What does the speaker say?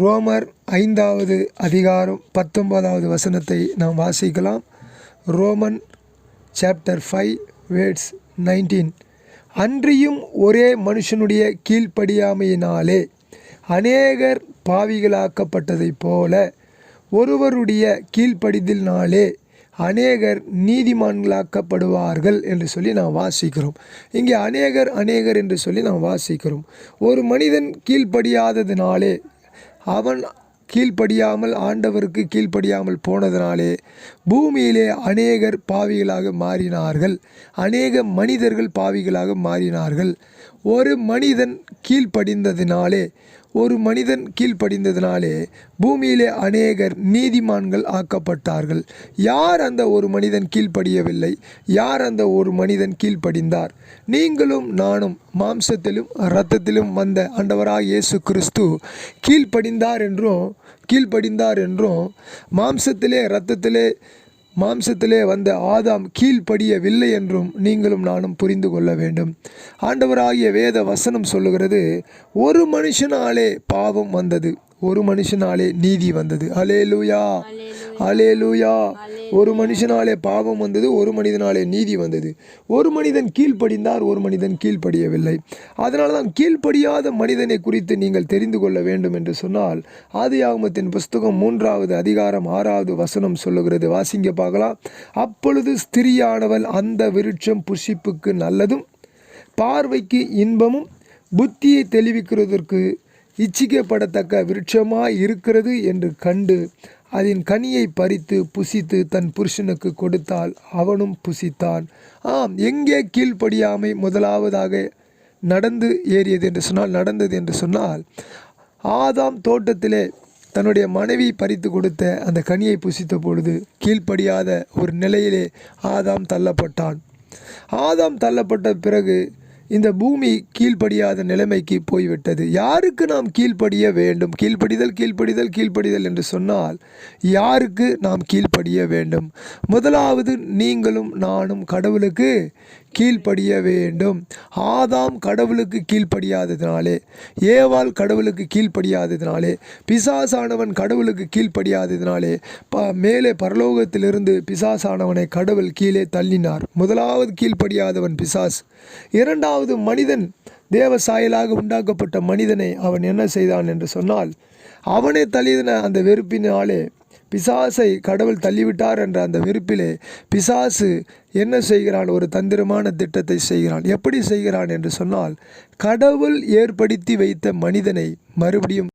ரோமர் 5வது அதிகாரம் 19வது வசனத்தை நாம் வாசிக்கலாம். Roman chapter 5 words 19. அன்றியும் ஒரே மனுஷனுடைய கீழ்ப்படியாமையினாலே அநேகர் பாவிகளாக்கப்பட்டதைப் போல ஒருவருடைய கீழ்ப்படிதலினாலே அநேகர் நீதிமான்களாக்கப்படுவார்கள் என்று சொல்லி நாம் வாசிக்கிறோம். இங்கே அநேகர் என்று சொல்லி நாம் வாசிக்கிறோம். ஒரு மனிதன் கீழ்ப்படியாததினாலே, அவன் கீழ்ப்படியாமல் ஆண்டவருக்கு கீழ்ப்படியாமல் போனதினாலே பூமியிலே அநேகர் பாவிகளாக மாறினார்கள். அநேக மனிதர்கள் பாவிகளாக மாறினார்கள். ஒரு மனிதன் கீழ்ப்படிந்ததினாலே பூமியிலே அநேகர் நீதிமான்கள் ஆக்கப்பட்டார்கள். யார் அந்த ஒரு மனிதன் கீழ்ப்படியவில்லை? யார் அந்த ஒரு மனிதன் கீழ்ப்படிந்தார்? நீங்களும் நானும் மாம்சத்திலும் இரத்தத்திலும் வந்த ஆண்டவராக இயேசு கிறிஸ்து கீழ்ப்படிந்தார் என்றும் மாம்சத்திலே வந்த ஆதாம் கீழ்ப்படியவில்லை என்றும் நீங்களும் நானும் புரிந்து கொள்ள வேண்டும். ஆண்டவராகிய வேத வசனம் சொல்லுகிறது, ஒரு மனுஷனாலே பாவம் வந்தது, ஒரு மனுஷனாலே நீதி வந்தது. அல்லேலூயா, அல்லேலூயா. ஒரு மனுஷனாலே பாவம் வந்தது, ஒரு மனிதனாலே நீதி வந்தது. ஒரு மனிதன் கீழ்ப்படிந்தார், ஒரு மனிதன் கீழ்ப்படியவில்லை. அதனால தான் கீழ்ப்படியாத மனிதனை குறித்து நீங்கள் தெரிந்து கொள்ள வேண்டும் என்று சொன்னால், ஆதியாகமத்தின் புஸ்தகம் 3வது அதிகாரம் 6வது வசனம் சொல்லுகிறது. வாசிங்க பார்க்கலாம். அப்பொழுது ஸ்திரியானவள் அந்த விருட்சம் புசிப்புக்கு நல்லதும் பார்வைக்கு இன்பமும் புத்தியை தெளிவிக்கிறதற்கு இச்சிக்கப்படத்தக்க விருட்சமாய் இருக்கிறது என்று கண்டு அதன் கனியை பறித்து புசித்து தன் புருஷனுக்கு கொடுத்தால் அவனும் புசித்தான். எங்கே கீழ்ப்படியாமை முதலாவதாக நடந்தது என்று சொன்னால் ஆதாம் தோட்டத்திலே தன்னுடைய மனைவி பறித்து கொடுத்த அந்த கனியை புசித்த பொழுது கீழ்ப்படியாத ஒரு நிலையிலே ஆதாம் தள்ளப்பட்டான். ஆதாம் தள்ளப்பட்ட பிறகு இந்த பூமி கீழ்ப்படியாத நிலைமைக்கு போய்விட்டது. யாருக்கு நாம் கீழ்ப்படிய வேண்டும்? கீழ்ப்படிதல் என்று சொன்னால் யாருக்கு நாம் கீழ்ப்படிய வேண்டும்? முதலாவது நீங்களும் நானும் கடவுளுக்கு கீழ்ப்படிய வேண்டும். ஆதாம் கடவுளுக்கு கீழ்ப்படியாததினாலே, ஏவாள் கடவுளுக்கு கீழ்ப்படியாததினாலே, பிசாசானவன் கடவுளுக்கு கீழ்ப்படியாததினாலே மேலே பரலோகத்திலிருந்து பிசாசானவனை கடவுள் கீழே தள்ளினார். முதலாவது கீழ்ப்படியாதவன் பிசாஸ். இரண்டாவது மனிதன், தேவ சாயலாக உண்டாக்கப்பட்ட மனிதனை அவன் என்ன செய்தான் என்று சொன்னால், அவனை தள்ளின அந்த வெறுப்பினாலே பிசாசை கடவுள் தள்ளிவிட்டார் என்ற அந்த வெறுப்பிலே பிசாசு என்ன செய்கிறான்? ஒரு தந்திரமான திட்டத்தை செய்கிறான். எப்படி செய்கிறான் என்று சொன்னால், கடவுள் ஏற்படுத்தி வைத்த மனிதனை மறுபடியும்